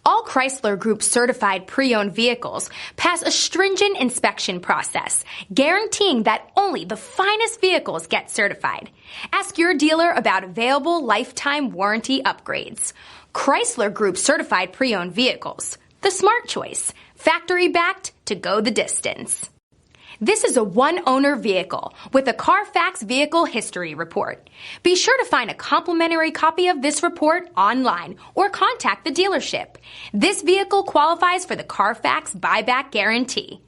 All Chrysler Group certified pre-owned vehicles pass a stringent inspection process, guaranteeing that only the finest vehicles get certified. Ask your dealer about available lifetime warranty upgrades. Chrysler Group certified pre-owned vehicles. The smart choice. Factory backed to go the distance. This is a one-owner vehicle with a CARFAX Vehicle History Report. Be sure to find a complimentary copy of this report online or contact the dealership. This vehicle qualifies for the CARFAX Buyback Guarantee.